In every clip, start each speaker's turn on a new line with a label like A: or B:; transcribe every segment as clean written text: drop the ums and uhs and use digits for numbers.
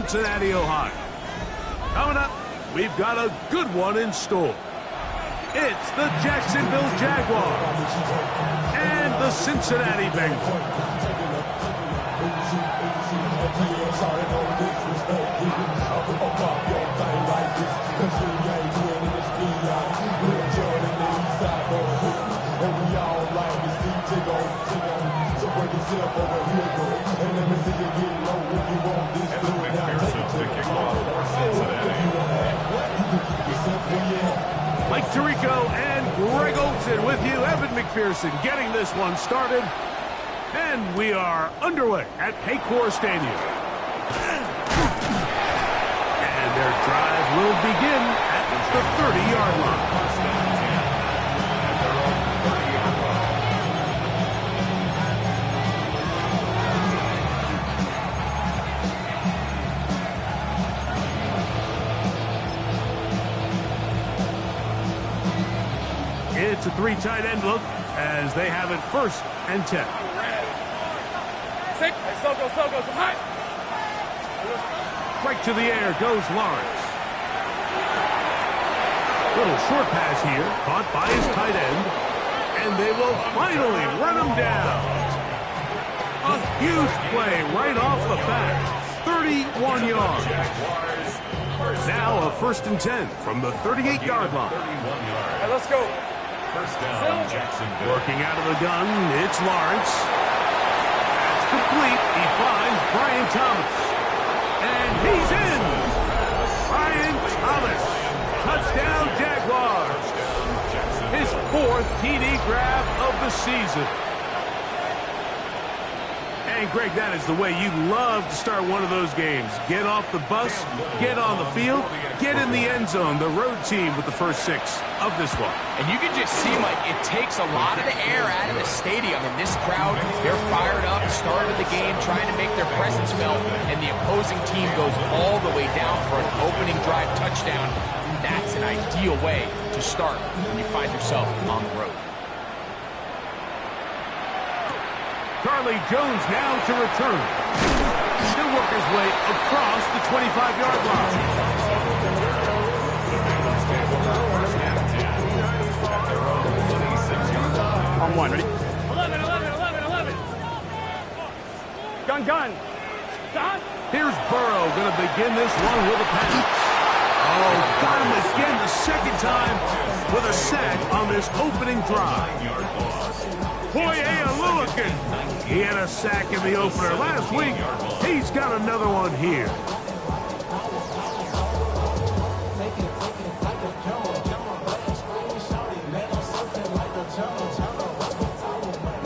A: Cincinnati, Ohio. Coming up, we've got a good one in store. It's the Jacksonville Jaguars and the Cincinnati Bengals. Mike Tirico and Greg Olsen with you. Evan McPherson getting this one started. And we are underway at Paycor Stadium. And their drive will begin at the 30-yard line. It's a three tight end look as they have it 1st and 10. Right to the air goes Lawrence. Little short pass here, caught by his tight end, and they will finally run him down. A huge play right off the bat, 31 yards. Now a 1st and 10 from the 38-yard line.
B: Right, let's go.
C: First down, Jacksonville.
A: Working out of the gun, it's Lawrence. That's complete. He finds Brian Thomas. And he's in. Brian Thomas. Touchdown, Jaguars. His 4th TD grab of the season. And, Greg, that is the way you love to start one of those games. Get off the bus, get on the field, get in the end zone. The road team with the first 6 of this one.
D: And you can just see, Mike, it takes a lot of the air out of the stadium. And this crowd, they're fired up, started the game, trying to make their presence felt. And the opposing team goes all the way down for an opening drive touchdown. And that's an ideal way to start when you find yourself on the road.
A: Charlie Jones now to return. He'll work his way across the 25-yard line.
B: On one, ready? 11. Gun.
A: Here's Burrow going to begin this one with a pass. Oh, got him again the second time with a sack on this opening drive. Foye Oluokun. He had a sack in the opener last week. He's got another one here.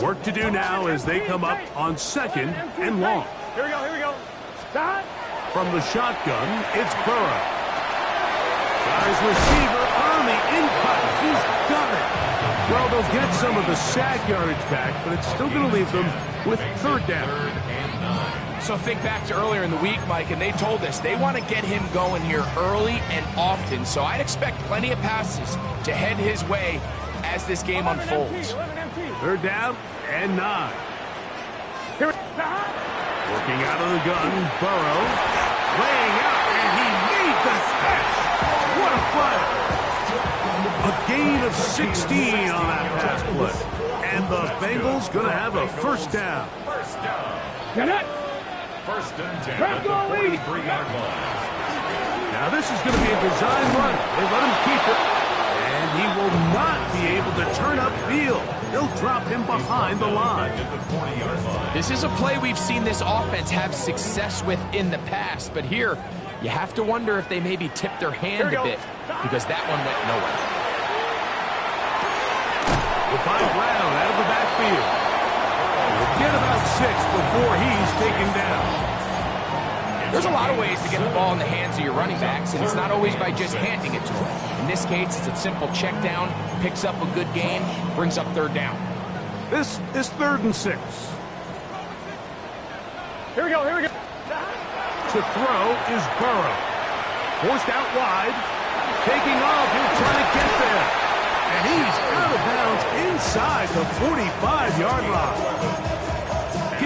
A: Work to do now as they come up on 2nd and long.
B: Here we go. Stop.
A: From the shotgun, it's Burrow. Got his receiver on the in-cut. He's got it. Well, they'll get some of the sack yardage back, but it's still going to leave them with 3rd down.
D: So think back to earlier in the week, Mike, and they told us they want to get him going here early and often. So I'd expect plenty of passes to head his way as this game unfolds.
A: 3rd down and 9. Working out of the gun, Burrow. Laying out, and he made the catch. What a play. A gain of 16 on that pass play. And the Bengals going to have a 1st down.
B: Get it.
C: 1st and 10 at the 43-yard line.
A: Now this is going to be a design run. They let him keep it. And he will not be able to turn upfield. They'll drop him behind the line.
D: This is a play we've seen this offense have success with in the past, but here you have to wonder if they maybe tipped their hand a bit because that one went nowhere.
A: We'll find Brown out of the backfield. We'll get about 6 before he's taken down.
D: There's a lot of ways to get the ball in the hands of your running backs, and it's not always by just handing it to them. In this case, it's a simple check down, picks up a good gain, brings up 3rd down.
A: This is 3rd and 6.
B: Here we go.
A: To throw is Burrow. Forced out wide. Taking off. He'll try to get there. And he's out of bounds inside the 45-yard line.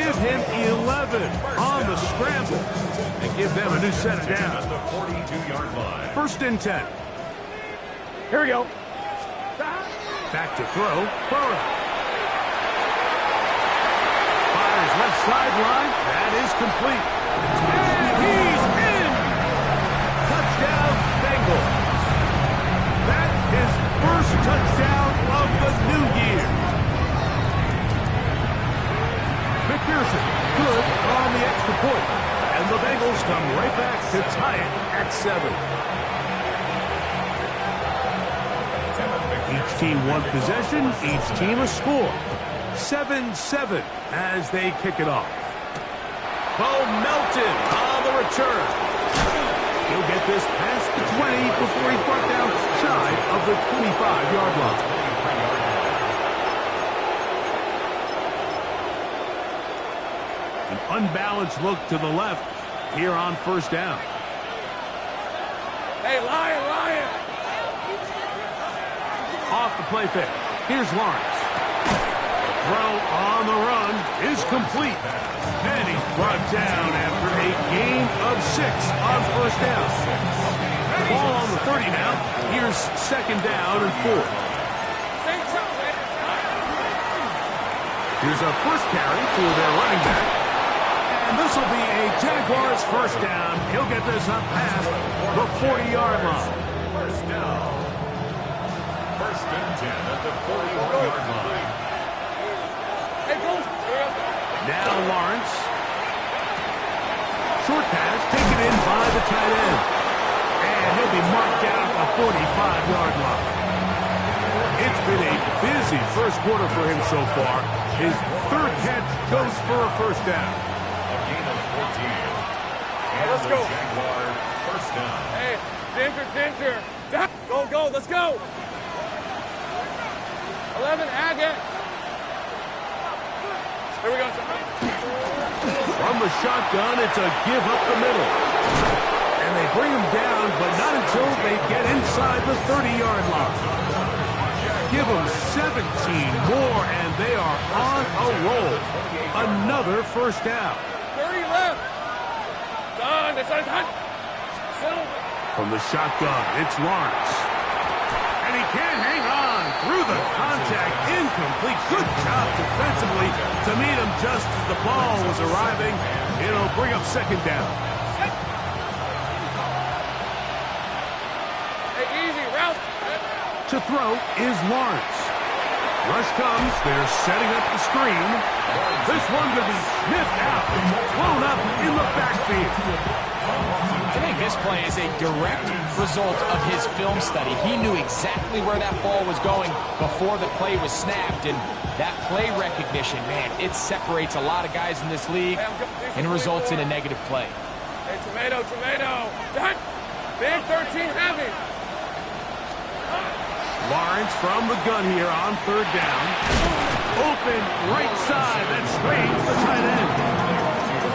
A: give him 11 on the scramble and give them a new set of downs.
C: At the 42-yard line.
A: 1st and 10.
B: Here we go.
A: Back to throw. Burrow. Fires left sideline. That is complete. And he's in. Touchdown, Bengals. That is first touchdown of the new year. McPherson, good on the extra point. And the Bengals come right back to tie it at 7. Each team one possession, each team a score. 7-7 as they kick it off. Bo Melton on the return. He'll get this past the 20 before he's brought down shy of the 25-yard line. An unbalanced look to the left here on 1st down.
B: Hey, Lion!
A: Off the play fake. Here's Lawrence. The throw on the run is complete. And he's brought down after a gain of 6 on 1st down. Ball on the 30 now. Here's 2nd down and 4. Here's a first carry for their running back. And this will be a Jaguars 1st down. He'll get this up past the 40-yard line.
C: 1st down. 1st and 10 at the 41-yard line.
A: Now Lawrence. Short pass taken in by the tight end. And he'll be marked down at the 45-yard line. It's been a busy first quarter for him so far. His 3rd catch goes for a 1st down.
C: A gain of 14. And
B: Let's
C: the
B: go.
C: Jaguar 1st down.
B: Hey, Ginger. Go, let's go. 11, Agate. Here we go.
A: From the shotgun, it's a give up the middle. And they bring him down, but not until they get inside the 30-yard line. Give them 17 more, and they are on a roll. Another 1st down.
B: 30 left. Done.
A: From the shotgun, it's Lawrence. And he can't hang on through the contact. Incomplete. Good job defensively to meet him just as the ball was arriving. It'll bring up 2nd down.
B: Hey, easy, route.
A: To throw is Lawrence. Rush comes. They're setting up the screen. This one to be sniffed out. Blown up in the backfield.
D: I think this play is a direct result of his film study. He knew exactly where that ball was going before the play was snapped, and that play recognition, man, it separates a lot of guys in this league and results in a negative play.
B: Hey, tomato. Done. Big 13 heavy.
A: Lawrence from the gun here on 3rd down. Open right side. That strains the tight end.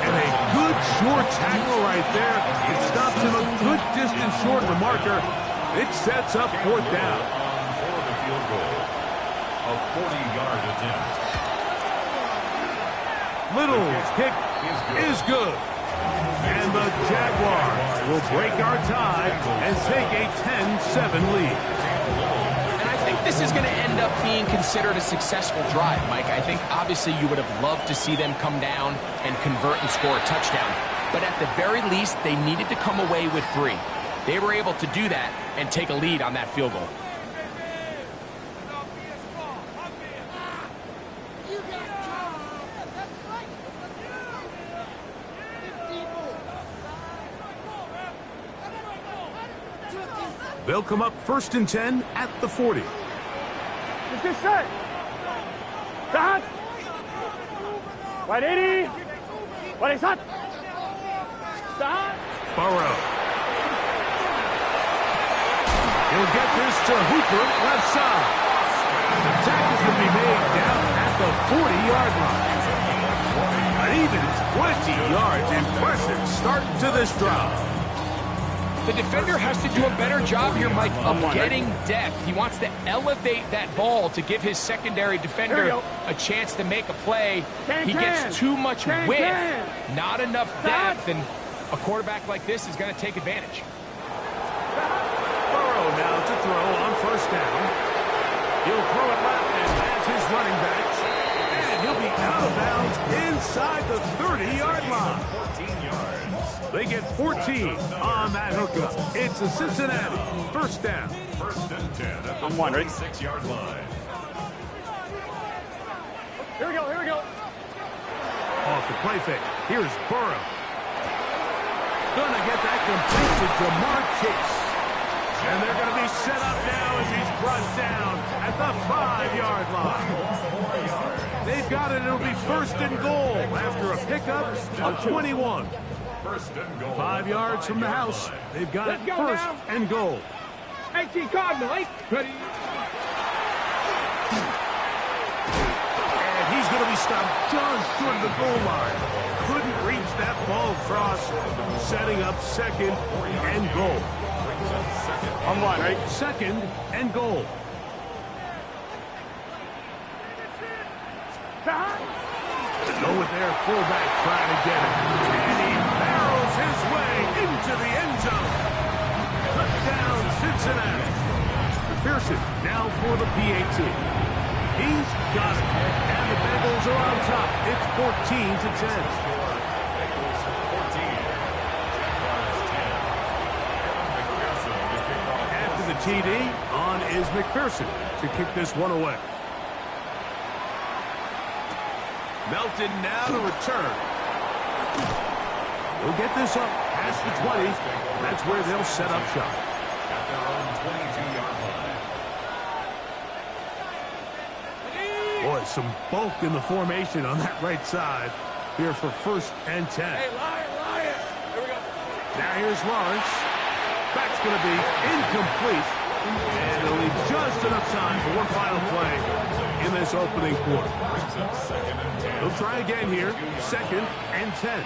A: And a good short tackle right there. It stops him a good distance short of the marker. It sets up 4th down.
C: For the field goal. A 40-yard attempt.
A: Little's kick is good. And the Jaguars will break our tie and take a 10-7 lead.
D: And I think this is going to end up being considered a successful drive, Mike. I think obviously you would have loved to see them come down and convert and score a touchdown. But at the very least, they needed to come away with 3. They were able to do that and take a lead on that field goal.
A: They'll come up 1st and 10 at the 40.
B: Let's get set. Done. Right 80. Right hot. Done.
A: Burrow. He'll get this to Hooper, left side. The tackle is going to be made down at the 40-yard line. An even 20 yards. Impressive start to this drive.
D: The defender has to do a better job here, Mike, of getting depth. He wants to elevate that ball to give his secondary defender a chance to make a play. He gets too much width, not enough depth, and a quarterback like this is going to take advantage.
A: Burrow now to throw on first down. He'll throw it left, and that's his running back. And he'll be out of bounds inside the 30-yard line.
C: 14 yards.
A: They get 14 on that hookup. It's a Cincinnati first down.
C: First and 10 at the 6-yard line.
B: Here we go, here we go.
A: Off the play fake. Here's Burrow. Gonna get that complete to Jamar Chase. And they're going to be set up now as he's brought down at the 5-yard line. They've got it. It'll be first and goal after a pickup of 21. 5 yards from the house. They've got it first and goal.
B: 18 Cardinal, ready.
A: And he's going to be stopped just short of the goal line. Couldn't reach that ball across, setting up second and goal.
B: On one, right?
A: Second and goal. Go with their fullback trying to get it. And he barrels his way into the end zone. Touchdown, Cincinnati. McPherson now for the PAT. He's got it. And the Bengals are on top. It's 14-10. The TD on is McPherson to kick this one away. Melton now to return. He'll get this up past the 20. That's where they'll set up shop.
C: At their own 22-yard line.
A: Boy, some bulk in the formation on that right side here for first and 10.
B: Hey, Lion. Here we go.
A: Now here's Lawrence. That's going to be incomplete. And it'll leave just enough time for one final play in this opening quarter. He'll try again here. Second and 10.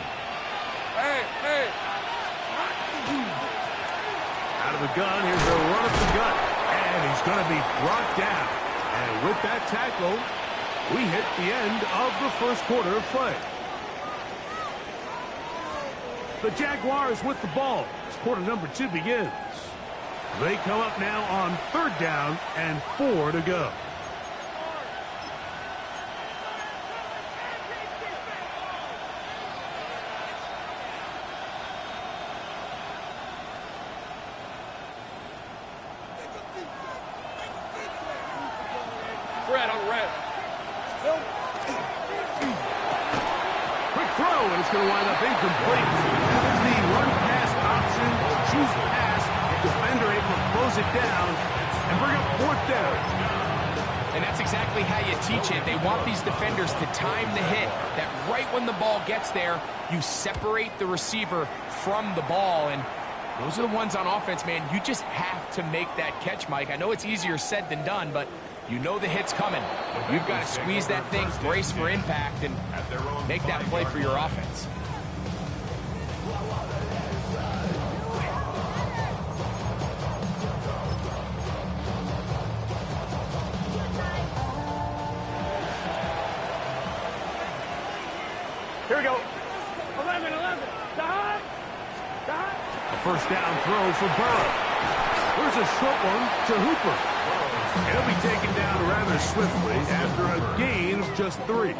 B: Hey.
A: Out of the gun, here's a run up the gut. And he's going to be brought down. And with that tackle, we hit the end of the first quarter of play. The Jaguars with the ball. Quarter number 2 begins. They come up now on third down and 4 to go.
B: Red on red.
A: Quick throw, and it's going to wind up incomplete. There's the run pass option. Choose pass. Defender able to close it down and bring up fourth down.
D: And that's exactly how you teach it. They want these defenders to time the hit, that right when the ball gets there, you separate the receiver from the ball. And those are the ones on offense, man. You just have to make that catch, Mike. I know it's easier said than done, but you know the hit's coming. You've got to squeeze that thing, brace for impact, and make that play for your offense.
B: Here we go. 11. Dot.
A: A first down throw for Burrow. Here's a short one to Hooper. He'll be taken down rather swiftly after a gain of just 3.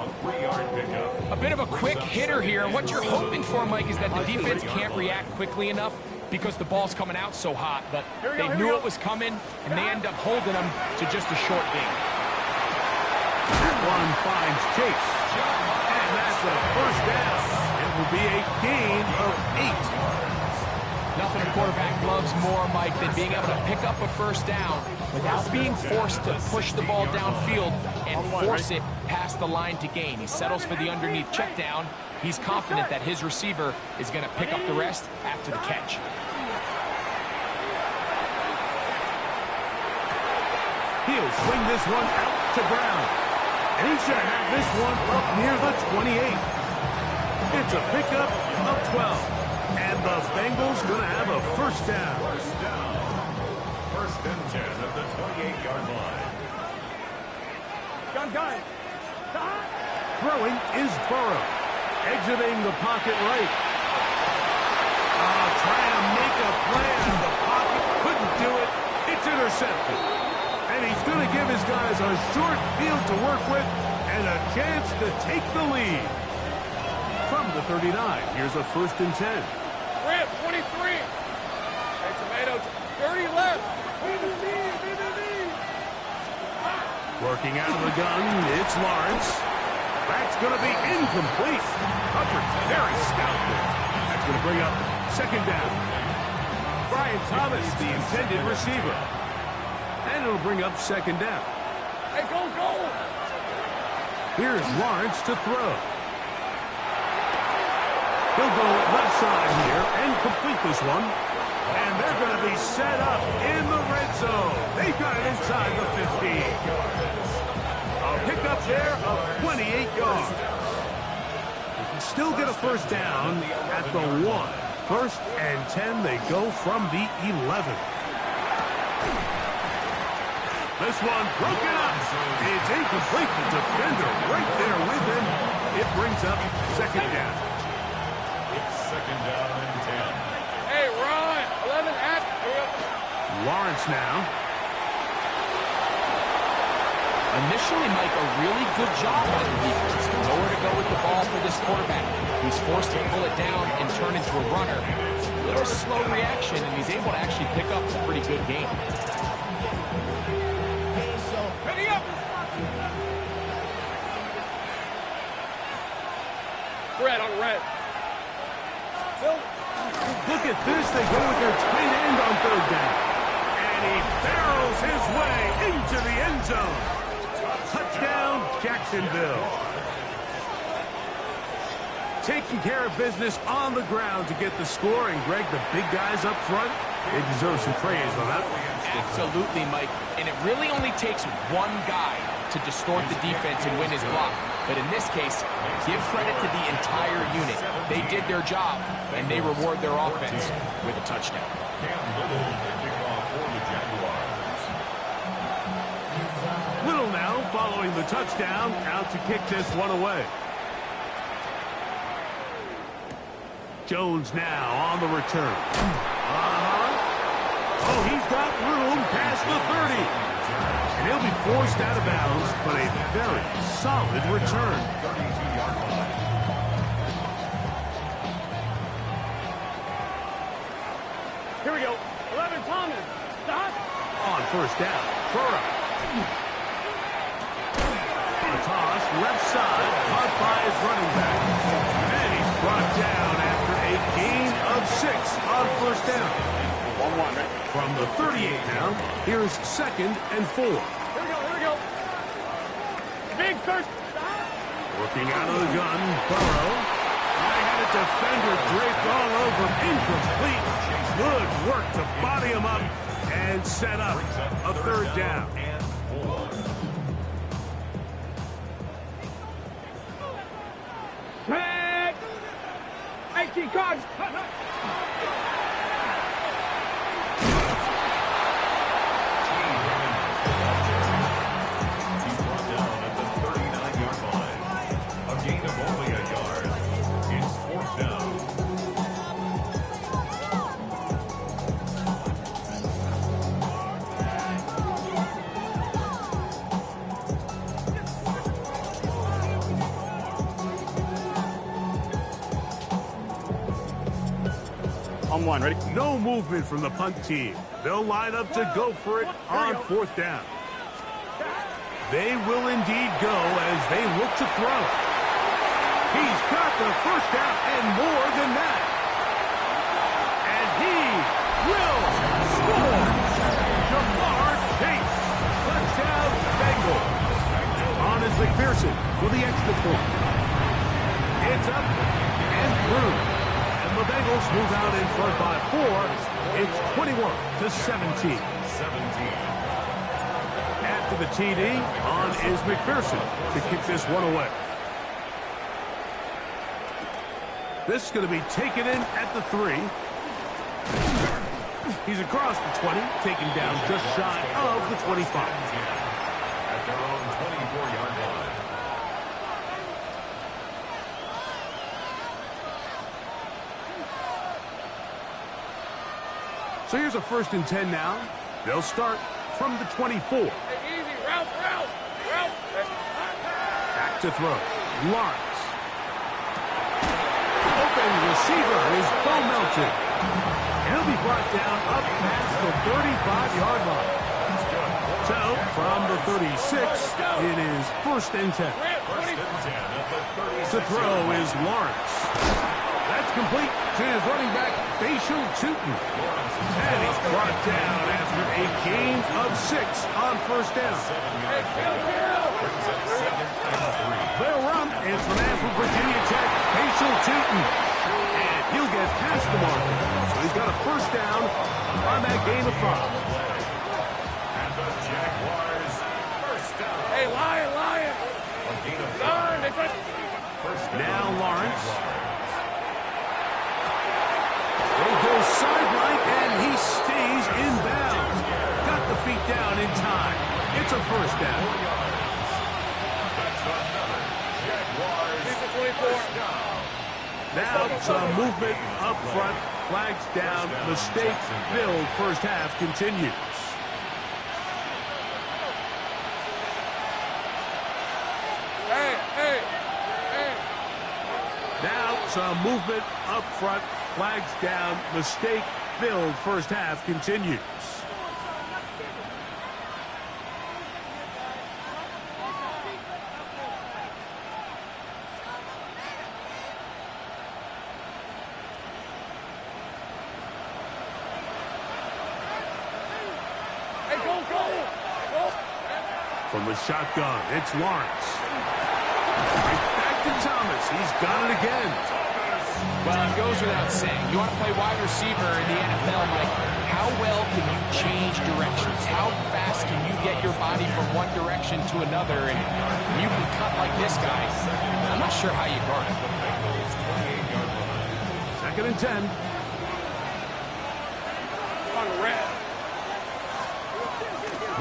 D: A bit of a quick hitter here, and what you're hoping for, Mike, is that the defense can't react quickly enough because the ball's coming out so hot. But they knew it was coming, and they end up holding them to just a short gain.
A: That one finds Chase. And that's a first down. It will be a gain of 8.
D: Nothing a quarterback loves more, Mike, than being able to pick up a first down without being forced to push the ball downfield and force it past the line to gain. He settles for the underneath check down. He's confident that his receiver is going to pick up the rest after the catch.
A: He'll swing this one out to Brown. And he's going to have this one up near the 28. It's a pickup of 12. And the Bengals going to have a first first down.
C: First and 10 at the 28-yard line.
B: Gun.
A: Throwing is Burrow. Exiting the pocket right. Trying to make a play out of the pocket. Couldn't do it. It's intercepted. And he's going to give his guys a short field to work with and a chance to take the lead. From the 39, here's a first and 10.
B: Rip, 23. Hey, Tomatoes, 30 left.
A: Working out of the gun, it's Lawrence. That's going to be incomplete. Hubbard's very stout there. That's going to bring up second down. Brian Thomas, the intended receiver. And it'll bring up second down.
B: Hey, go.
A: Here's Lawrence to throw. He'll go left side here and complete this one. And they're going to be set up in the red zone. They've got it inside the 15. A pickup there of 28 yards. They can still get a first down at the 1. First and 10, they go from the 11. This one broken up. It's incomplete. The defender right there with him. It brings up second down.
C: It's second down and 10.
B: Hey, Ron, 11 at.
A: Lawrence now.
D: Initially, Mike, a really good job by the defense. Nowhere to go with the ball for this quarterback. He's forced to pull it down and turn into a runner. A little slow reaction, and he's able to actually pick up a pretty good game.
B: Ready up. Red on red. Phil.
A: Look at this. They go with their tight end on third down. And he barrels his way into the end zone. Touchdown, Jacksonville. Taking care of business on the ground to get the score. And, Greg, the big guys up front, they deserve some praise on that one.
D: Absolutely, Mike. And it really only takes one guy to distort the defense and win his block. But in this case, give credit to the entire unit. They did their job, and they reward their offense with a touchdown.
C: Cam Little to kick off for the Jaguars.
A: Little now following the touchdown, out to kick this one away. Jones now on the return. Oh, he's got room past the 30. And he'll be forced out of bounds, but a very solid return.
C: 32-yard line.
B: Here we go. 11 Thomas. Stop.
A: On first down, Burrow. A toss, left side, caught by his running back. And he's brought down after a gain of 6 on first down.
B: 1-1, right?
A: From the 38 now, here's second and 4.
B: Here we go. Big thirst.
A: Working out of the gun, Burrow. I had a defender draped all over him, incomplete. Good work to body him up and set up a third down.
C: And 4.
B: Hey, keep cards.
C: He's brought down at the 39-yard line. A gain of only a yard. It's fourth down.
B: On 1, ready?
A: No movement from the punt team. They'll line up to go for it on fourth down. They will indeed go as they look to throw. He's got the first down and more than that. And he will score. Jamar Chase. Touchdown, Bengals. On is McPherson for the extra point. It's up and through. And the Bengals move out in front by 4. It's 21-17. After the TD, on is McPherson to kick this one away. This is going to be taken in at the 3. He's across the 20, taken down just shy of the 25.
C: At their own 24-yard line.
A: So here's a 1st and 10 now. They'll start from the 24.
B: Hey, easy. Route.
A: Back to throw. Lawrence. Open receiver is Bo Melton. He'll be brought down up past the 35-yard line. So, from the 36, it is 1st and 10. To throw is Lawrence. That's complete to his running back, Bashal Tutin. And he's brought down after a gain of 6 on 1st down. They'll run is from Ashland, Virginia Tech, Bashal Tutin. And he'll get past the marker. So he's got a 1st down on that gain of 5.
C: And the Jaguars, 1st down.
B: Hey, Lion.
C: A gain of 5. First down.
A: Now Lawrence. They go sideline, and he stays in bounds. Got the feet down in time. It's a 1st down.
C: That's another Jaguars, 1st down.
A: Now some movement up front. Flags down. Mistake filled. 1st half continues.
B: Hey.
A: Now some movement up front. Flags down. Mistake filled. 1st half continues.
B: Hey, go.
A: From the shotgun, it's Lawrence. Right back to Thomas. He's got it again.
D: Well, it goes without saying. You want to play wide receiver in the NFL, Mike, how well can you change directions? How fast can you get your body from one direction to another? And you can cut like this guy. I'm not sure how you guard it.
A: 2nd and 10.
B: On the red.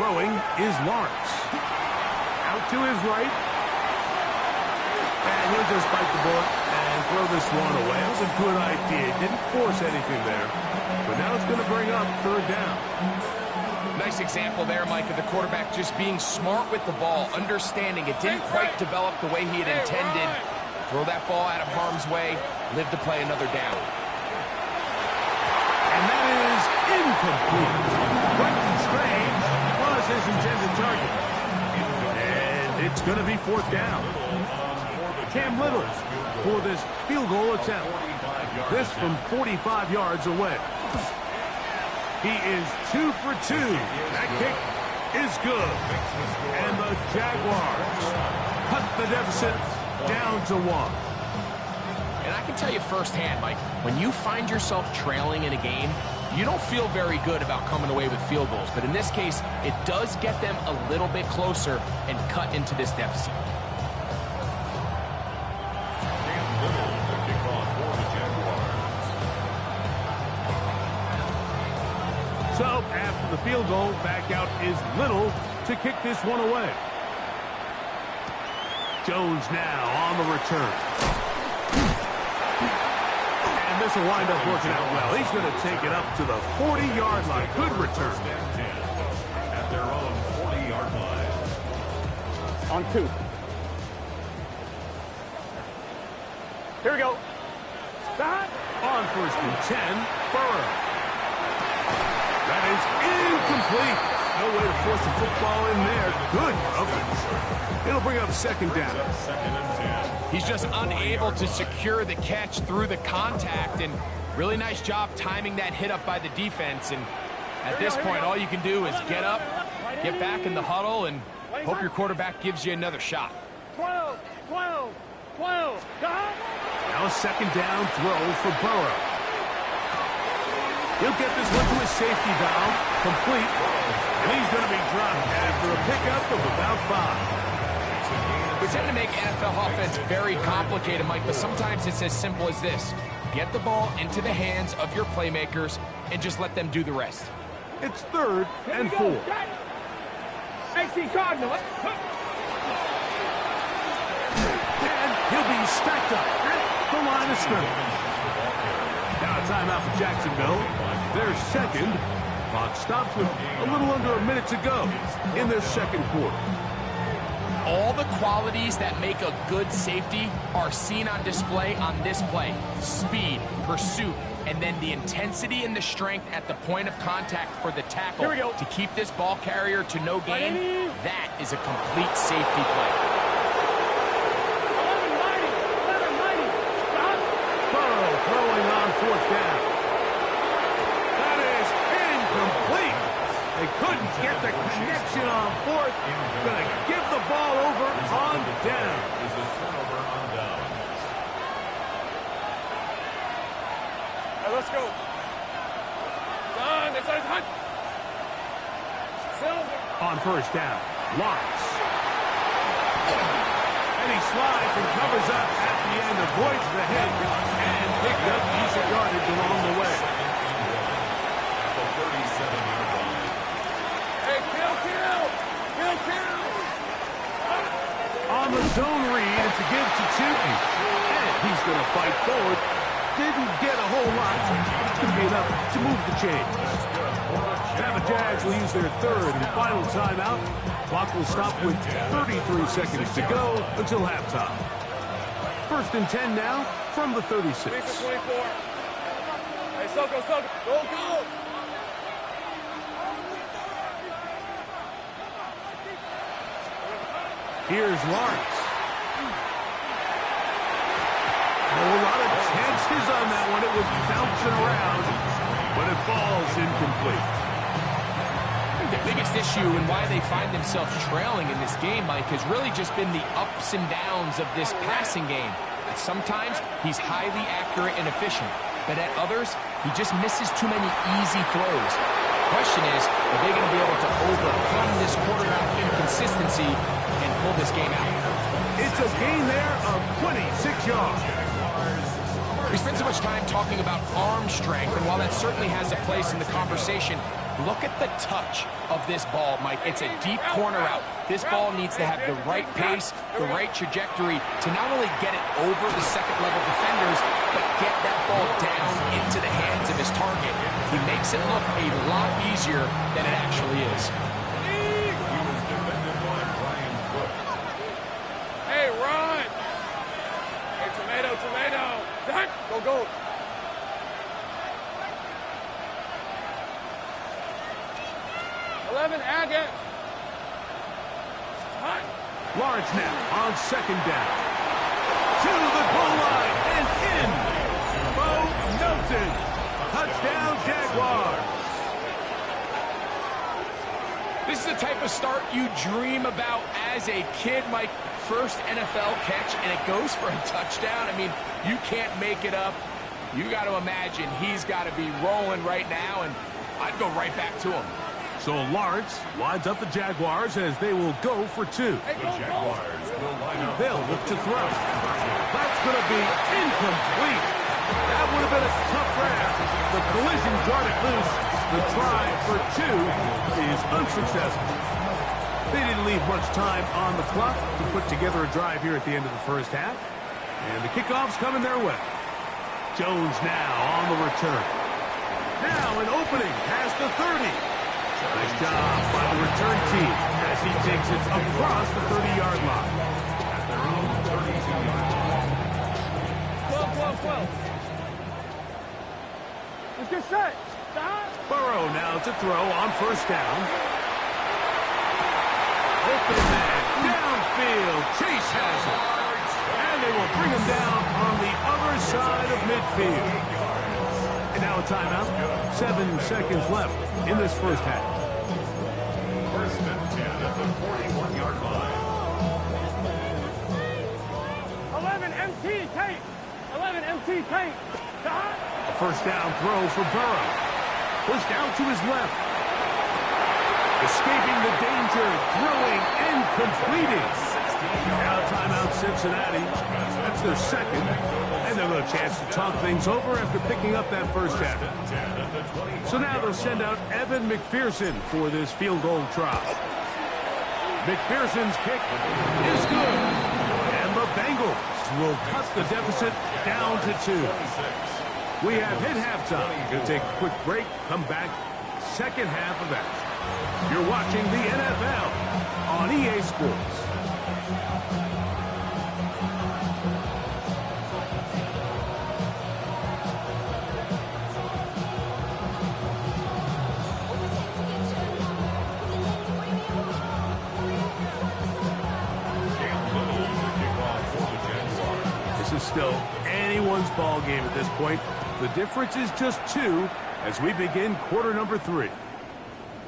A: Throwing is Lawrence. Out to his right. And he'll just bite the bullet and throw this one away. That was a good idea. Didn't force anything there. But now it's going to bring up 3rd down.
D: Nice example there, Mike, of the quarterback just being smart with the ball, understanding it didn't quite develop the way he had intended. Throw that ball out of harm's way, live to play another down.
A: And that is incomplete. Quentin Strange was his intended target. And it's going to be 4th down. Cam Little for this field goal attempt. This from 45 yards away. He is 2 for 2. That kick is good. And the Jaguars cut the deficit down to 1.
D: And I can tell you firsthand, Mike, when you find yourself trailing in a game, you don't feel very good about coming away with field goals. But in this case, it does get them a little bit closer and cut into this deficit.
A: So, after the field goal, back out is Little to kick this one away. Jones now on the return. And this will wind up working out well. He's going to take it up to the 40-yard line. Good return.
C: At their own 40-yard line.
B: On 2. Here we go. Stop.
A: On 1st and 10, Burrow. That is incomplete. No way to force the football in there. Good coverage. It'll bring up 2nd down.
C: 2nd and 10.
D: He's just unable to secure the catch through the contact, and really nice job timing that hit up by the defense. And at this point, all you can do is get up, get back in the huddle, and hope your quarterback gives you another shot.
B: 12. Got
A: Now a 2nd down throw for Burrow. He'll get this one to his safety valve, complete, and he's going to be dropped after a pickup of about 5.
D: We tend to make NFL offense very complicated, Mike, but sometimes it's as simple as this. Get the ball into the hands of your playmakers, and just let them do the rest.
A: It's 3rd and 4.
B: AC Cardinal.
A: And he'll be stacked up at the line of scrimmage. Now a timeout for Jacksonville. Their second. Clock stops with a little under a minute to go in this second quarter.
D: All the qualities that make a good safety are seen on display on this play. Speed, pursuit, and then the intensity and the strength at the point of contact for the tackle to keep this ball carrier to no gain. That is a complete safety play.
B: 1190. Stop.
A: Burrow throwing on 4th down. That is incomplete. They couldn't get the connection on 4th. Gonna give the ball over on down.
C: Is a turnover on down.
B: Hey, let's go. Done. It's hot. Silver.
A: On 1st down, Lawrence. And he slides and covers up at the end, avoids the hit, and picked up decent yardage along the way.
C: The 37-yard line.
B: Hey, kill.
A: On the zone read, it's a give to Tootin. And he's going to fight forward. Didn't get a whole lot. It's going to be enough to move the chains. Now the Jags will use their 3rd and final timeout. Clock will stop with 33 seconds to go until halftime. 1st and 10 now from the 36.
B: 24. Hey, Soko. Go.
A: Here's Lawrence. A whole lot of chances on that one. It was bouncing around, but it falls incomplete.
D: I think the biggest issue and why they find themselves trailing in this game, Mike, has really just been the ups and downs of this passing game. Sometimes he's highly accurate and efficient, but at others, he just misses too many easy throws. The question is, are they going to be able to overcome this quarterback inconsistency and pull this game out?
A: It's a gain there of 26 yards.
D: We spend so much time talking about arm strength, and while that certainly has a place in the conversation, look at the touch of this ball, Mike. It's a deep corner out. This ball needs to have the right pace, the right trajectory to not only get it over the second-level defenders, but get that ball down into the hands of his target. He makes it look a lot easier than it actually is.
C: He was defended by Brian Cook.
B: Hey, run. Hey, tomato. Done. Go. Agate. Hot.
A: Lawrence now on 2nd down. To the goal line and in. Bo Melton. Touchdown, Jaguars.
D: This is the type of start you dream about as a kid, Mike. First NFL catch, and it goes for a touchdown. I mean, you can't make it up. You got to imagine he's got to be rolling right now, and I'd go right back to him.
A: So Lawrence lines up the Jaguars as they will go for 2.
C: The Jaguars will line up.
A: They'll look to throw. That's going to be incomplete. That would have been a tough grab. The collision jarred it loose. The try for 2 is unsuccessful. They didn't leave much time on the clock to put together a drive here at the end of the first half. And the kickoff's coming their way. Jones now on the return. Now an opening past the 30. Nice job by the return team as he takes it across the 30-yard line.
C: At their own 32-yard line.
B: 12. Let's get set. Stop.
A: Burrow now to throw on 1st down. Open man downfield. Chase has it. And they will bring him down on the other side of midfield. And now a timeout. 7 seconds left in this first half.
C: 1st and 10 at the 41-yard line.
B: 11 MT tape. 11 MT tape. Stop.
A: A 1st down throw for Burrow. Pushed out to his left. Escaping the danger, throwing and completing. Now timeout Cincinnati. That's their second. And they'll have a chance to talk things over after picking up that first half. So now they'll send out Evan McPherson for this field goal try. McPherson's kick is good. And the Bengals will cut the deficit down to 2. We have hit halftime. We'll take a quick break, come back, second half of action. You're watching the NFL on EA Sports. This is still anyone's ball game at this point. The difference is just 2 as we begin quarter number 3.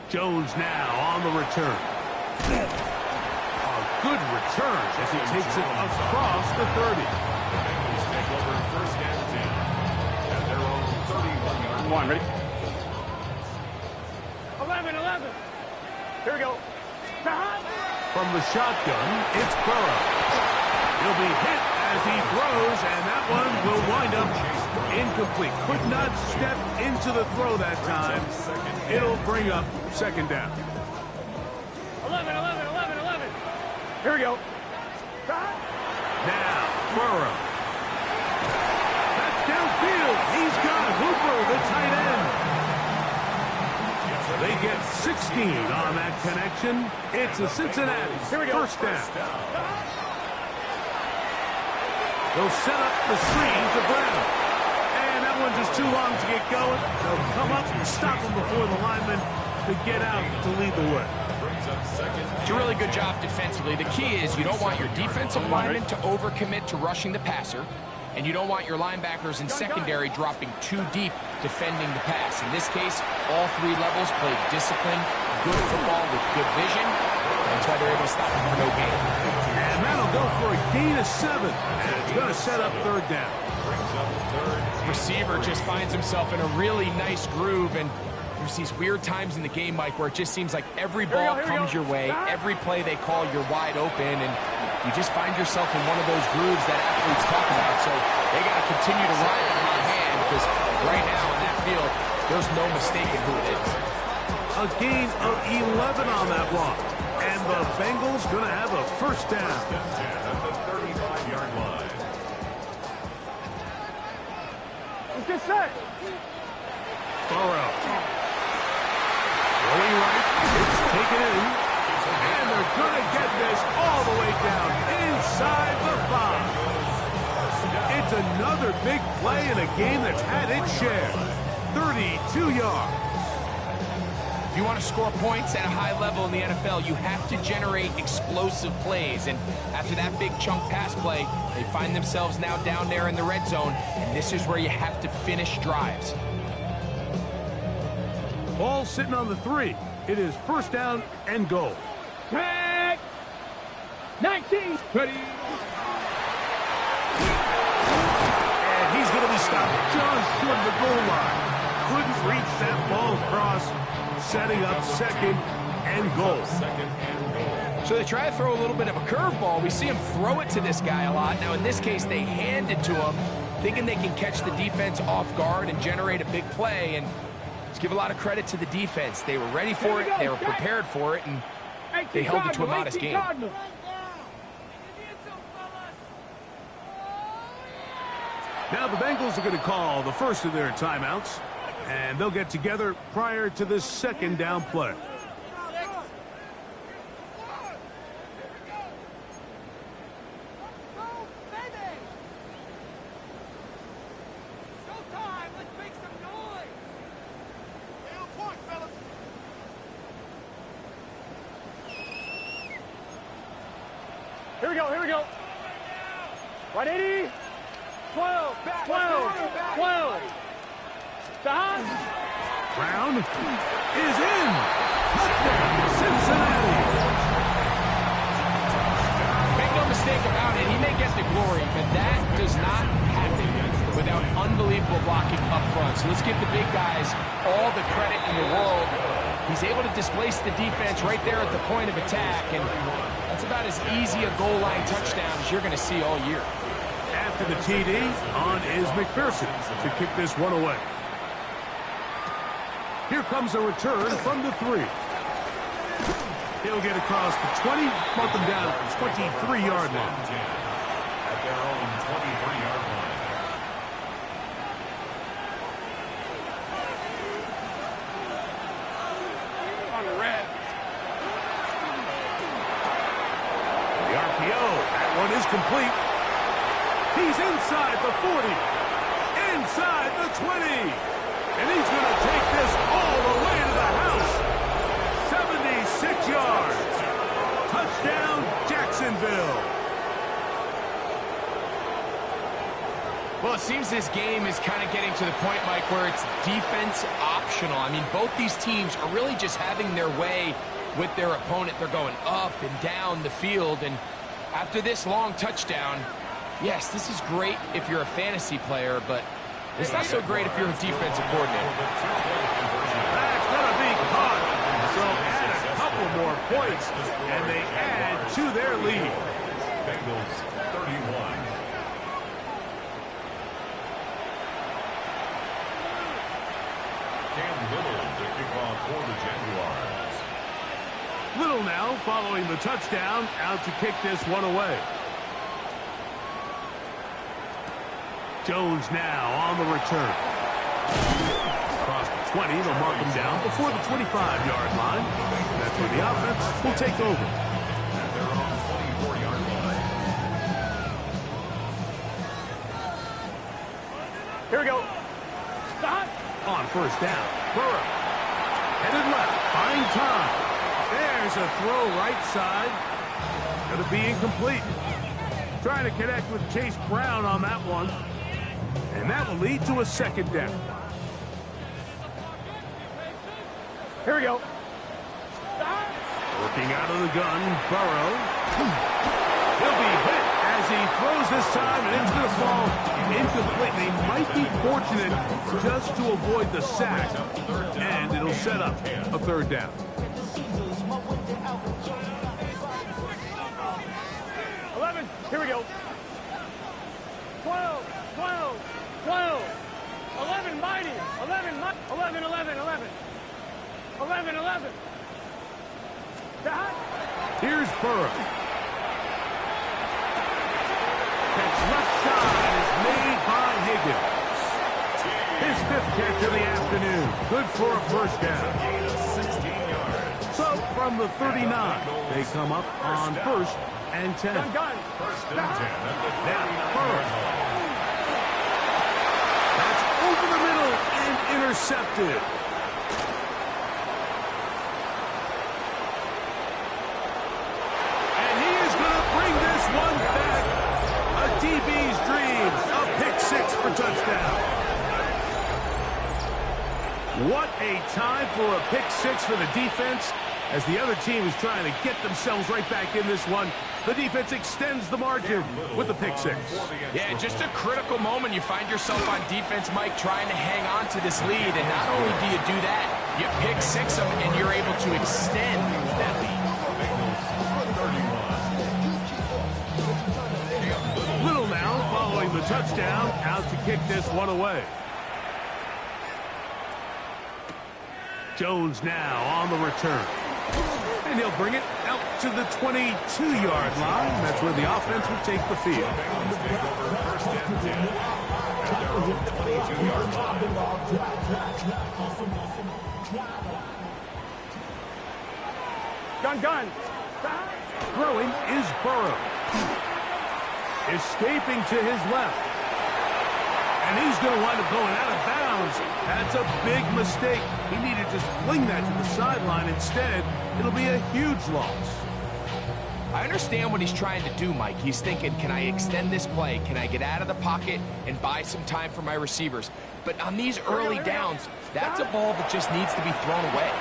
A: Jones now on the return. A good return as he takes it across the 30.
C: The Bengals take over first and 10 at their own 31-yard line.
B: Come on, ready? 11. Here we go.
A: From the shotgun, it's Burrow. He'll be hit as he throws, and that one will wind up incomplete. Could not step into the throw that time. It'll bring up second down.
B: 11. Here we go.
A: Now, Burrow. That's downfield. He's got Hooper, the tight end. They get 16 on that connection. It's a Cincinnati first down. They'll set up the screen to Brown. And that one's just too long to get going. They'll come up and stop him before the lineman could get out to lead the way.
D: It's a really good job defensively. The key is you don't want your defensive linemen to overcommit to rushing the passer, and you don't want your linebackers in secondary dropping too deep defending the pass. In this case, all 3 levels played disciplined, good football with good vision. That's why they're able to stop him for no gain.
A: And that'll go for a gain of 7. And it's going to set up third down.
D: Receiver just finds himself in a really nice groove, and there's these weird times in the game, Mike, where it just seems like every ball comes your way, every play they call, you're wide open, and you just find yourself in one of those grooves that athletes talk about. So they got to continue to ride the hot hand, because right now in that field, there's no mistaking who it is.
A: A gain of 11 on that block. And the Bengals going to have a first down.
C: At the 35-yard line.
B: Let's get set.
A: Burrow. Rolling right. It's taken in. And they're going to get this all the way down inside the 5. It's another big play in a game that's had its share. 32 yards.
D: If you want to score points at a high level in the NFL, you have to generate explosive plays. And after that big chunk pass play, they find themselves now down there in the red zone. And this is where you have to finish drives.
A: Ball sitting on the 3. It is first down and goal.
B: Tag. 19. Ready.
A: And he's going to be stopped just short of the goal line. Couldn't reach that ball across, setting up second and goal.
D: So they try to throw a little bit of a curveball. We see him throw it to this guy a lot. Now in this case, they hand it to him, thinking they can catch the defense off guard and generate a big play. And let's give a lot of credit to the defense. They were ready for it, they were prepared for it, and they held it to a modest game.
A: Now the Bengals are going to call the first of their timeouts, and they'll get together prior to this second down play.
B: Here we go. 180. 12. 12. 12. Stop.
A: Brown is in. Touchdown, Cincinnati.
D: Make no mistake about it, he may get the glory, but that does not happen without unbelievable blocking up front. So let's give the big guys all the credit in the world. He's able to displace the defense right there at the point of attack, and that's about as easy a goal line touchdown as you're going to see all year.
A: After the TD, on is McPherson to kick this one away. Here comes a return from the 3. He'll get across the 20, mark them down at the 23-yard line.
C: At their own 23-yard line.
B: On the red.
A: The RPO, that one is complete. He's inside the 40, inside the 20, and he's going to take this all the way to the house. 76 yards. Touchdown, Jacksonville.
D: Well, it seems this game is kind of getting to the point, Mike, where it's defense optional. I mean, both these teams are really just having their way with their opponent. They're going up and down the field, and after this long touchdown, yes, this is great if you're a fantasy player, but it's not so great if you're a defensive coordinator.
A: That's going to be caught. So add a couple more points, and they add to their lead.
C: Bengals 31. Cam Little to kick off for the Jaguars.
A: Little now following the touchdown, out to kick this one away. Jones now on the return. Across the 20, they'll mark him down before the 25-yard line. That's where the offense will take over.
C: At their own 24-yard line.
B: Here we go. Stop.
A: On first down, Burrow. Headed left, buying time. There's a throw right side. Going to be incomplete. Trying to connect with Chase Brown on that one. And that will lead to a second down.
B: Here we go.
A: Working out of the gun, Burrow. He'll be hit as he throws this time, and it's going to fall incomplete. They might be fortunate just to avoid the sack, and it'll set up a third down.
B: 11. Here we go. 12. 12. 12. 11 mighty. 11. 11. 11. 11. 11. 11. That.
A: Here's Burrow. Catch left side is made by Higgins. His 5th catch of the afternoon. Good for a first down. So from the 39, they come up on 1st and 10.
B: Gun.
C: First and 10 at the
A: Now
C: 39-yard
A: Burrow.
C: line.
A: That's over the middle and intercepted. And he is going to bring this one back. A DB's dream. A pick-6 for touchdown. What a time for a pick-6 for the defense. As the other team is trying to get themselves right back in this one, the defense extends the margin with the pick-6.
D: Yeah, just a critical moment. You find yourself on defense, Mike, trying to hang on to this lead, and not only do you do that, you pick 6 them, and you're able to extend that lead.
A: Little now following the touchdown, out to kick this one away. Jones now on the return. And he'll bring it out to the 22-yard line. That's where the offense will take the field.
C: First and 10 at their own 22-yard line.
B: Gun.
A: Throwing is Burrow. Escaping to his left. And he's going to wind up going out of bounds. That's a big mistake. He needed to just fling that to the sideline. Instead, it'll be a huge loss.
D: I understand what he's trying to do, Mike. He's thinking, can I extend this play? Can I get out of the pocket and buy some time for my receivers? But on these early downs, that's a ball that just needs to be thrown away.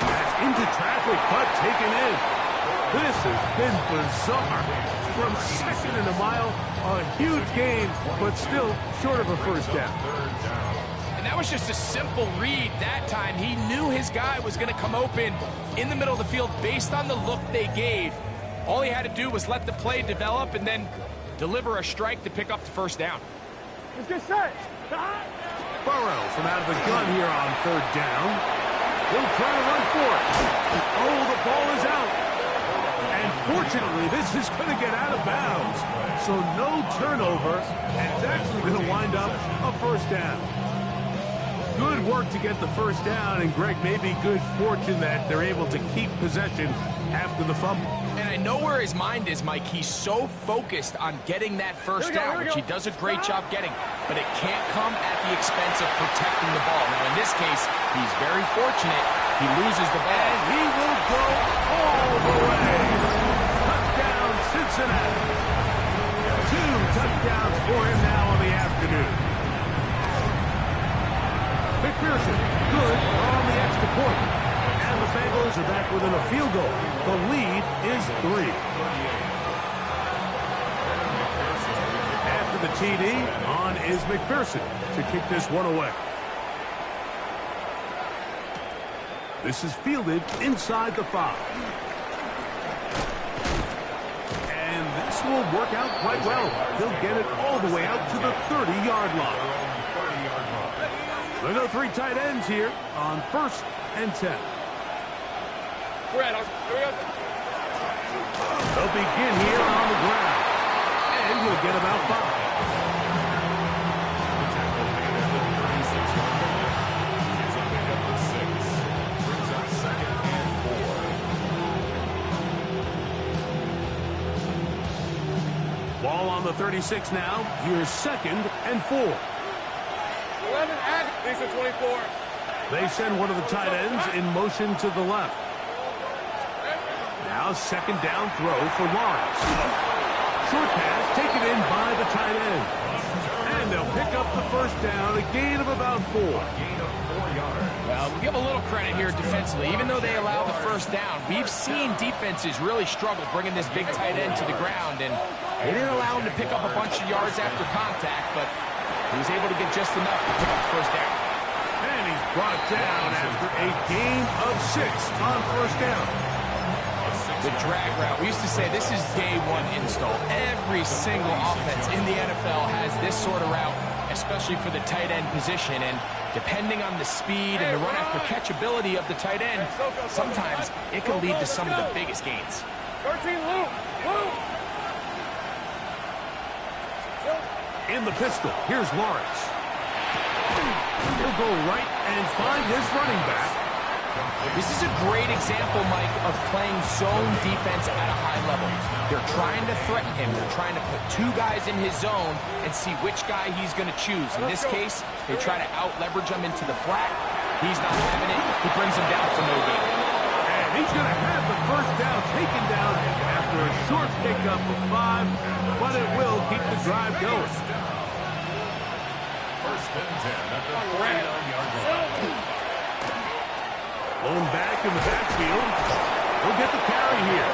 A: That's into traffic, but taken in. This has been bizarre. From second and a mile, a huge gain, but still short of a first down.
D: And that was just a simple read that time. He knew his guy was going to come open in the middle of the field based on the look they gave. All he had to do was let the play develop and then deliver a strike to pick up the first down.
B: Let's get set.
A: Burrow from out of the gun here on third down. He'll try to run for it. Oh, the ball is out. And fortunately, this is going to get out of bounds. So no turnover, and it's actually going to wind up a first down. Good work to get the first down, and Greg, maybe good fortune that they're able to keep possession after the fumble.
D: And I know where his mind is, Mike. He's so focused on getting that first down, which he does a great job getting, but it can't come at the expense of protecting the ball. Now, in this case, he's very fortunate. He loses the ball.
A: And he will go all the way. Touchdown, Cincinnati. 2 touchdowns for him now on the afternoon. McPherson, good on the extra point. And the Bengals are back within a field goal. The lead is 3. After the TD, on is McPherson to kick this one away. This is fielded inside the 5. And this will work out quite well. He'll get it all the way out to the 30-yard line. There go 3 tight ends here on 1st and 10. They'll begin here on the ground. And he'll get about 5. Ball on the 36 now. Here's 2nd and 4.
B: 11 and these are 24.
A: They send one of the tight ends in motion to the left. Now 2nd down throw for Lawrence. Short pass taken in by the tight end. And they'll pick up the first down, a gain of about 4.
D: Well, we give a little credit here defensively. Even though they allow the first down, we've seen defenses really struggle bringing this big tight end to the ground, and they didn't allow him to pick up a bunch of yards after contact, but he was able to get just enough to pick up the first down.
A: And he's brought down after a gain of 6 on first down.
D: The drag route. We used to say this is day one install. Every single offense in the NFL has this sort of route, especially for the tight end position. And depending on the speed and the run after catch ability of the tight end, sometimes it can lead to some of the biggest gains.
B: 13 loop.
A: In the pistol, here's Lawrence. He'll go right and find his running back.
D: This is a great example, Mike, of playing zone defense at a high level. They're trying to threaten him. They're trying to put 2 guys in his zone and see which guy he's going to choose. In this case, they try to out-leverage him into the flat. He's not having it. He brings him down for no gain.
A: And he's going to have the first down taken down after a short pickup of 5, but it will keep the drive going.
C: 1st and 10 at the 49-yard line.
A: Blown back in the backfield. He'll get the carry here.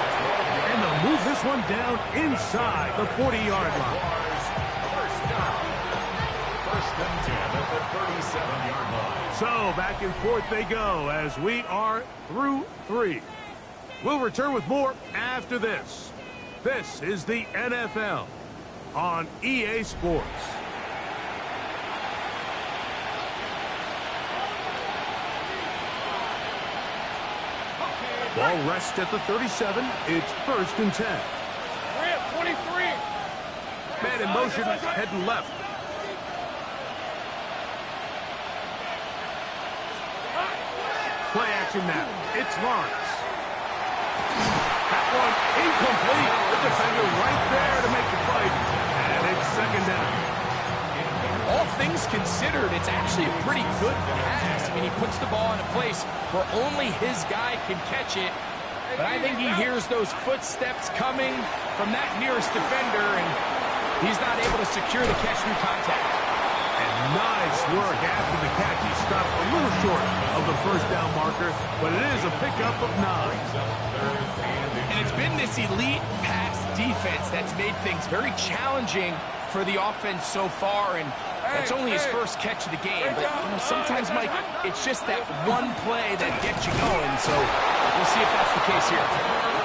A: And they'll move this one down inside the 40-yard line.
C: 1st and 10 at the 37-yard line.
A: So back and forth they go as we are through 3. We'll return with more after this. This is the NFL on EA Sports. Ball rests at the 37. It's 1st and 10.
B: 23.
A: Man in motion, heading left. Play action now. It's Lawrence. That one incomplete. The defender right there to make the play. And it's 2nd down.
D: All things considered, it's actually a pretty good pass. I mean, he puts the ball in a place where only his guy can catch it. But I think he hears those footsteps coming from that nearest defender, and he's not able to secure the catch through contact.
A: And nice work after the catch. He stopped a little short of the first down marker, but it is a pickup of 9.
D: And it's been this elite pass defense that's made things very challenging for the offense so far, and That's only his first catch of the game, but sometimes, Mike, it's just that one play that gets you going, so we'll see if that's the case here.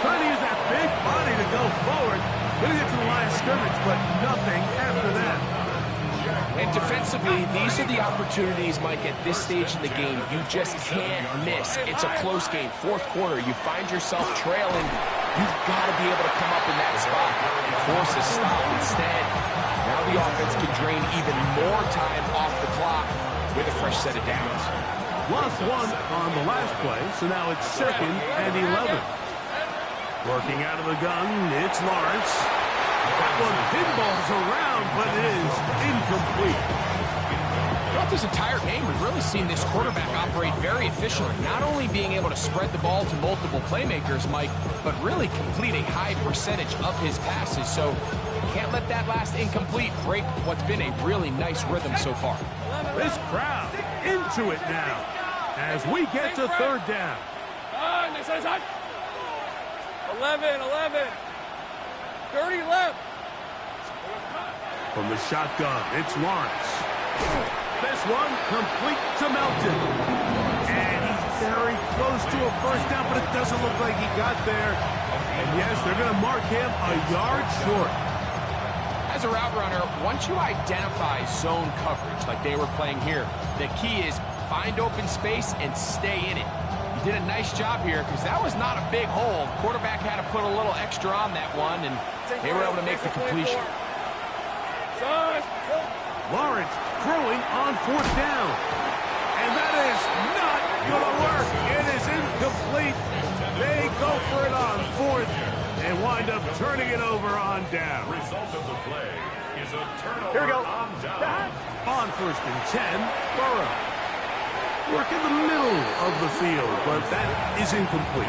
A: Trying to use that big body to go forward. Gonna get to the line of scrimmage, but nothing after that.
D: And defensively, these are the opportunities, Mike, at this stage in the game you just can't miss. It's a close game. Fourth quarter, you find yourself trailing. You've got to be able to come up in that spot and force a stop. Instead, now the offense can drain even more time off the clock with a fresh set of downs.
A: Lost one on the last play, so now it's 2nd and 11. Working out of the gun, it's Lawrence. That one pinballs around, but it is incomplete.
D: Throughout this entire game, we've really seen this quarterback operate very efficiently, not only being able to spread the ball to multiple playmakers, Mike, but really complete a high percentage of his passes. So can't let that last incomplete break what's been a really nice rhythm so far.
A: This crowd into it now as we get to 3rd down.
B: 11. 30 left.
A: From the shotgun, it's Lawrence. This one complete to Melton. And he's very close to a first down, but it doesn't look like he got there. And yes, they're going to mark him a yard short.
D: As a route runner, once you identify zone coverage like they were playing here, the key is find open space and stay in it. He did a nice job here because that was not a big hole. The quarterback had to put a little extra on that one, and they were able to make the completion.
A: Lawrence throwing on 4th down. And that is not going to work. It is incomplete. They go for it on 4th and wind up turning it over on down.
C: Result of the play is a turnover.
B: Here we go.
C: On down.
A: On 1st and 10, Burrow. Work in the middle of the field, but that is incomplete.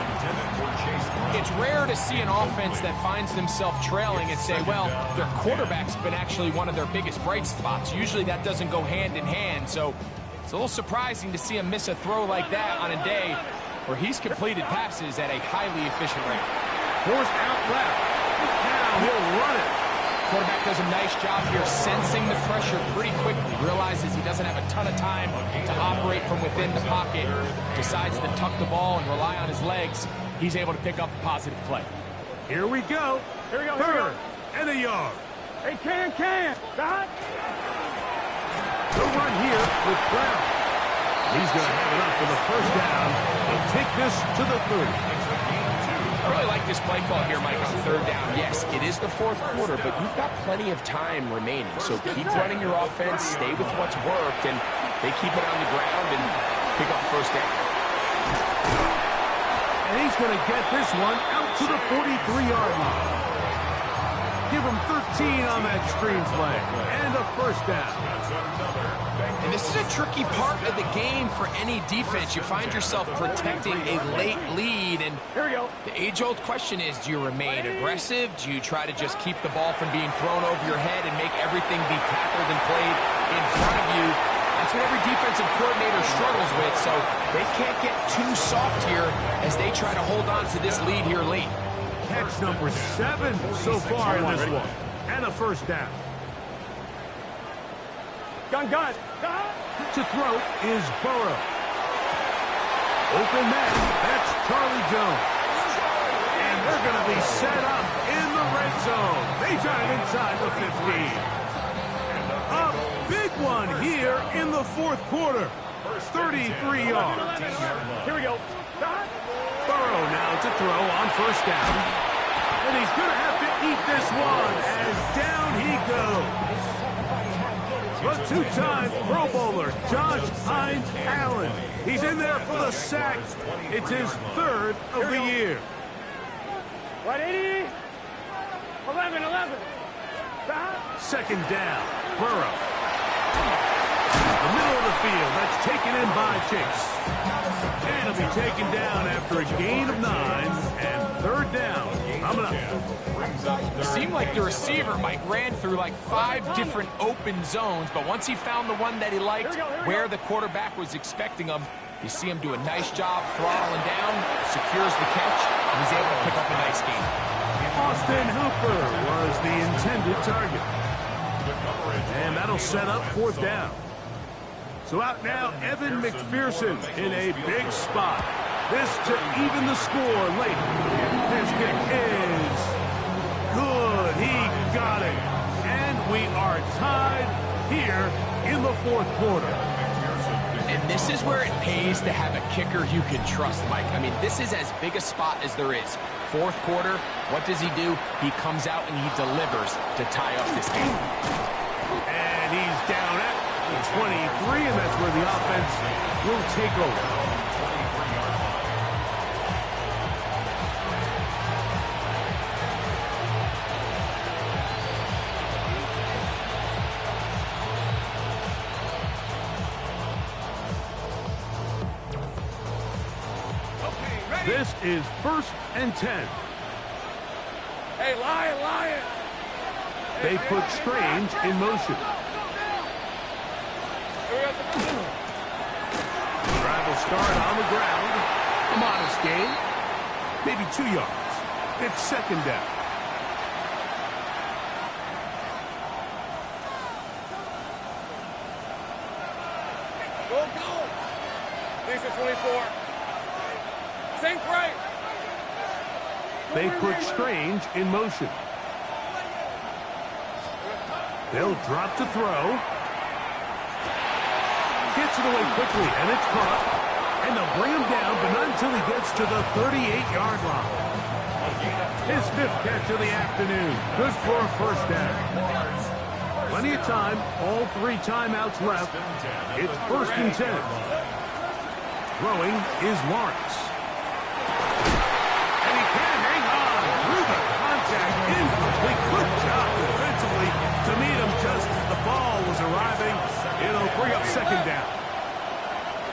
D: It's rare to see an offense that finds themselves trailing and say, well, their quarterback's been actually one of their biggest bright spots. Usually that doesn't go hand in hand, so it's a little surprising to see him miss a throw like that on a day where he's completed passes at a highly efficient rate.
A: Forced out left. Now he'll run it.
D: Quarterback does a nice job here sensing the pressure pretty quickly, realizes he doesn't have a ton of time to operate from within the pocket, decides to tuck the ball and rely on his legs. He's able to pick up a positive play.
A: Here we go. 3rd and a yard.
B: Hey, can. Dot.
A: The run here with Brown. He's going to have enough for the first down and take this to the 30.
D: I really like this play call here, Mike, on 3rd down. Yes, it is the 4th quarter, but you've got plenty of time remaining. So keep running your offense, stay with what's worked, and they keep it on the ground and pick up 1st down.
A: And he's going to get this one out to the 43-yard line. Give him 13 on that screen play and a 1st down.
D: And this is a tricky part of the game for any defense. You find yourself protecting a late lead, and
B: Here we go.
D: the age-old question is, do you remain aggressive? Do you try to just keep the ball from being thrown over your head and make everything be tackled and played in front of you? That's what every defensive coordinator struggles with, so they can't get too soft here as they try to hold on to this lead here late.
A: Catch number 7 so far in this one. And a 1st down.
B: Gun.
A: To throw is Burrow. Open man, that's Charlie Jones. And they're going to be set up in the red zone. They drive inside the 15. A big one here in the 4th quarter. 33 yards.
B: Here we go. Dot.
A: Burrow now to throw on 1st down. And he's going to have to eat this one as down he goes. The 2-time Pro Bowler, Josh Hines Allen. He's in there for the sack. It's his 3rd of the year.
B: 180. 11. Dot.
A: 2nd down, Burrow. The middle of the field, that's taken in by Chase. And he'll be taken down after a gain of 9 and 3rd down. Coming up.
D: It seemed like the receiver, Mike, ran through like 5 different open zones, but once he found the one that he liked, where the quarterback was expecting him, you see him do a nice job throttling down, secures the catch, and he's able to pick up a nice gain.
A: Austin Hooper was the intended target. And that'll set up 4th down. So out now, Evan McPherson in a big spot. This to even the score late. His kick is good. He got it. And we are tied here in the 4th quarter.
D: And this is where it pays to have a kicker you can trust, Mike. I mean, this is as big a spot as there is. 4th quarter, what does he do? He comes out and he delivers to tie up this game.
A: And he's down at the 23, and that's where the offense will take over. This is 1st and 10.
B: Hey, Lion!
A: They put Strange in motion. Drive will start on the ground. A modest gain. Maybe 2 yards. It's 2nd down.
B: Go! Lisa 24. Sink right.
A: They put Strange in motion. They'll drop to throw. Gets it away quickly, and it's caught. And they'll bring him down, but not until he gets to the 38-yard line. His 5th catch of the afternoon. Good for a 1st down. Plenty of time. All 3 timeouts left. It's 1st and 10. Throwing is Lawrence. And he can hang on through the contact. Incomplete. Good job defensively to meet him just as the ball was arriving. It'll bring up 2nd down.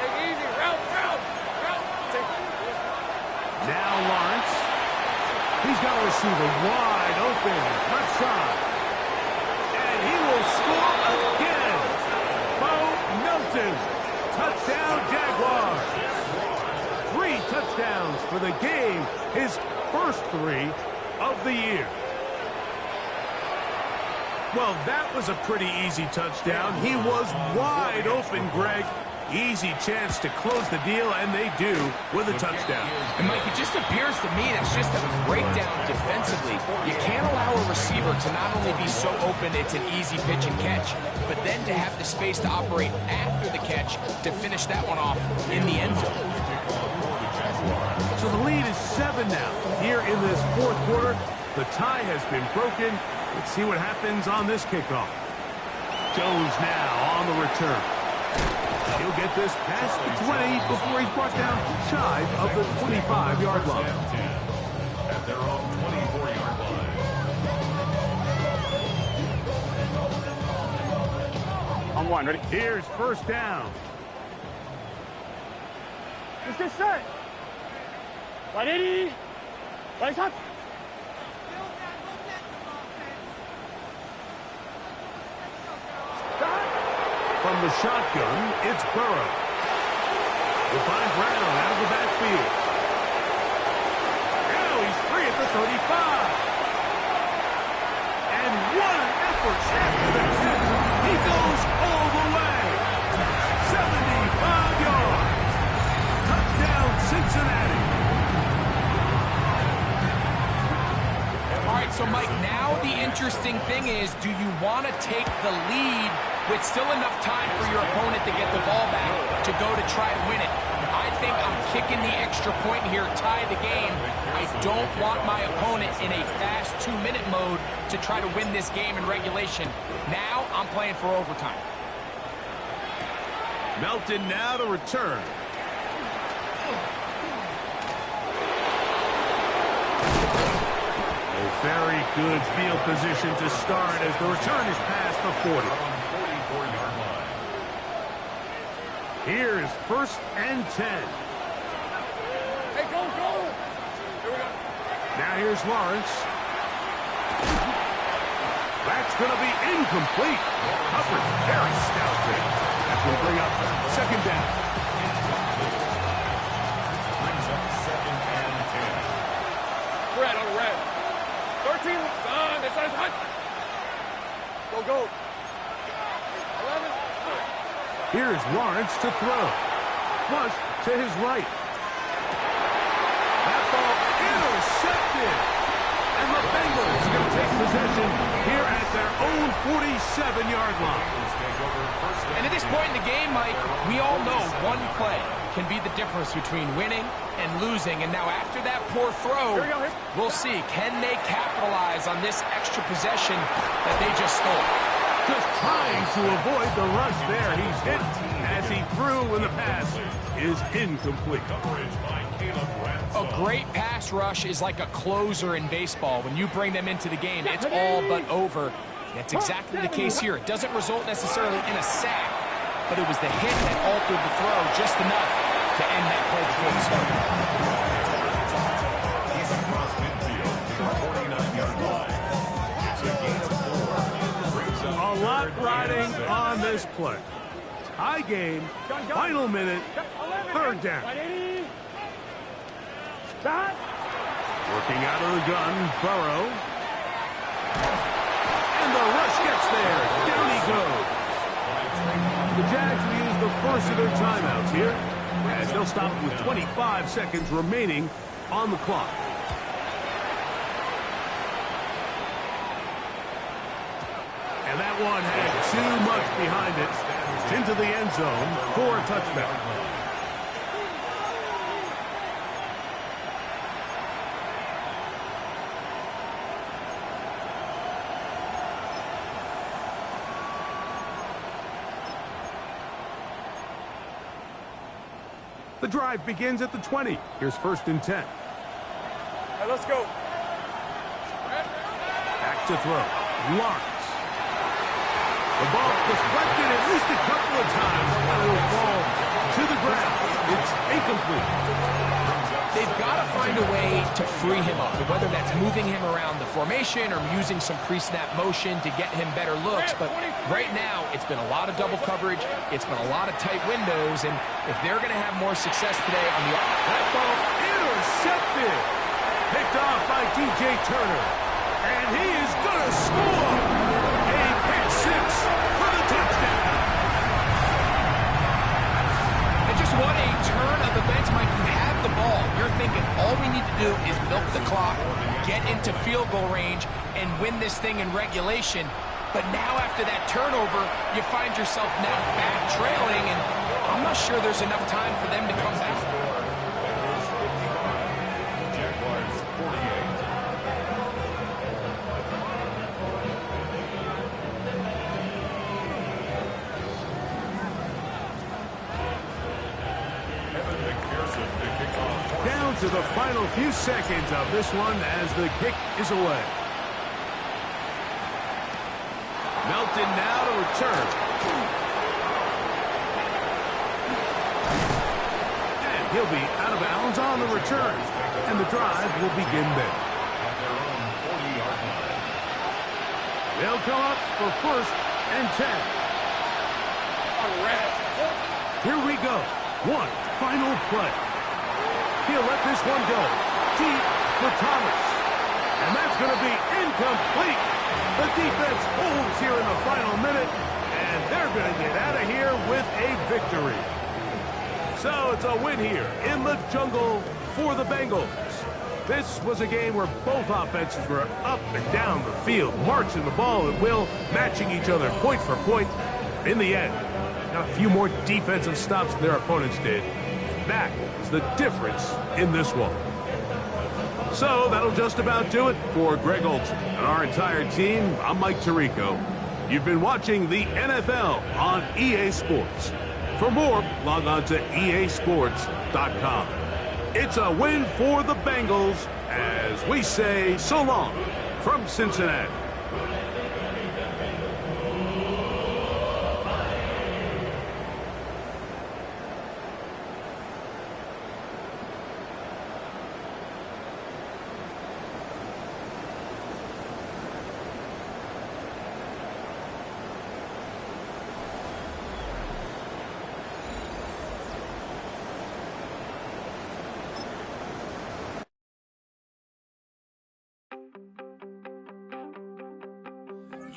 B: Hey, easy. Route.
A: Now Lawrence. He's got a receiver wide open. Left side. And he will score again. Bo Melton. Touchdown, Jaguars. 3 touchdowns for the game. His first 3 of the year. Well, that was a pretty easy touchdown. He was wide open, Greg. Easy chance to close the deal, and they do with a touchdown.
D: And, Mike, it just appears to me that's just a breakdown defensively. You can't allow a receiver to not only be so open it's an easy pitch and catch, but then to have the space to operate after the catch to finish that one off in the end zone.
A: So the lead is 7 now. Here in this 4th quarter, the tie has been broken. Let's see what happens on this kickoff. Jones now on the return. He'll get this past the 20 before he's brought down shy of the 25-yard line.
C: At their own 24-yard line.
B: On 1, ready?
A: Here's 1st down.
B: Let's get set. 180. Right up.
A: From the shotgun, it's Burrow. We'll find Brown out of the backfield. Now he's free at the 35. And what an effort after the catch. He goes all the way. 75 yards. Touchdown, Cincinnati.
D: All right, so, Mike, now the interesting thing is, do you want to take the lead with still enough time for your opponent to get the ball back to go to try to win it? I think I'm kicking the extra point here, tie the game. I don't want my opponent in a fast 2-minute mode to try to win this game in regulation. Now I'm playing for overtime.
A: Melton now to return. A very good field position to start as the return is past the 40.
C: 44-yard line.
A: Here's 1st and 10.
B: Hey, go! Here we go.
A: Now here's Lawrence. That's going to be incomplete. Coverage very stout. That's going to bring up 2nd down.
C: Brings up 2nd and 10.
B: Red on red. 13. This is hot. Go.
A: Here's Lawrence to throw. Flush to his right. That ball intercepted. And the Bengals are going to take possession here at their own 47-yard line.
D: And at this point in the game, Mike, we all know one play can be the difference between winning and losing. And now after that poor throw, we'll see, can they capitalize on this extra possession that they just stole?
A: Just trying to avoid the rush there. He's hit as he threw when the pass is incomplete.
D: A great pass rush is like a closer in baseball. When you bring them into the game, it's all but over. That's exactly the case here. It doesn't result necessarily in a sack, but it was the hit that altered the throw just enough to end that play before the start.
C: He's across midfield to the 49-yard line. It's a gain of 4. Brings up
A: A lot riding on this play. High game, final minute, third down. Working out of the gun, Burrow. And the rush gets there. Down he goes. The Jags will use the first of their timeouts here, as they'll stop with 25 seconds remaining on the clock. And that one had too much behind it. Into the end zone for a touchdown. The drive begins at the 20. Here's 1st and 10.
B: Hey, let's go.
A: Back to throw. Lawrence. The ball deflected at least a couple of times. But it will fall to the ground. It's incomplete.
D: They've got to find a way to free him up, whether that's moving him around the formation or using some pre-snap motion to get him better looks. But right now, it's been a lot of double coverage. It's been a lot of tight windows. And if they're going to have more success today on the...
A: That ball intercepted. Picked off by DJ Turner. And he is going to score. A pick six for the touchdown.
D: And just what a turn of events, Mike. You have the ball. You're thinking all we need to do is milk the clock, get into field goal range, and win this thing in regulation. But now after that turnover, you find yourself now back trailing, and I'm not sure there's enough time for them to come back.
C: Jaguars 48. Evan McPherson to kick off.
A: Down to the final few seconds of this one as the kick is away. Melton now to return. And he'll be out of bounds on the return. And the drive will begin there.
C: At their own 40-yard line.
A: They'll come up for 1st and 10. Here we go. One final play. He'll let this one go. Deep for Thomas. And that's going to be incomplete. The defense holds here in the final minute, and they're going to get out of here with a victory. So it's a win here in the jungle for the Bengals. This was a game where both offenses were up and down the field, marching the ball at will, matching each other point for point. In the end, got a few more defensive stops than their opponents did. That is the difference in this one. So that'll just about do it for Greg Olsen and our entire team. I'm Mike Tirico. You've been watching the NFL on EA Sports. For more, log on to easports.com. It's a win for the Bengals as we say so long from Cincinnati.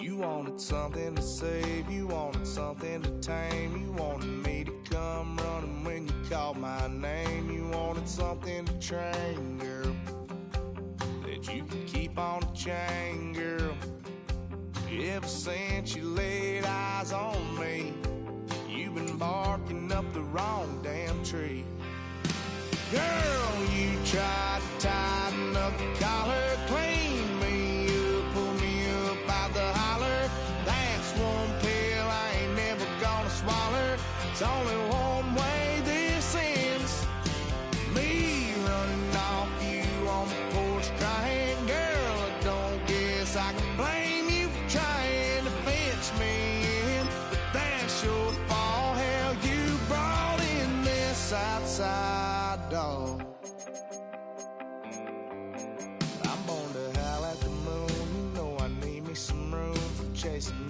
E: You wanted something to save, you wanted something to tame. You wanted me to come running when you called my name. You wanted something to train, girl, that you could keep on the chain, girl. Ever since you laid eyes on me, you've been barking up the wrong damn tree. Girl, you tried to tighten up the collar, clean me up, pull me up out the holler. That's one pill I ain't never gonna swallow. It's only one way this ends. Me running off you on the porch crying. Girl, I don't guess I can blame you for trying to fence me in, but that's your fault. Hell, you brought in this outside dog. I'm born to howl at the moon. You know I need me some room for chasing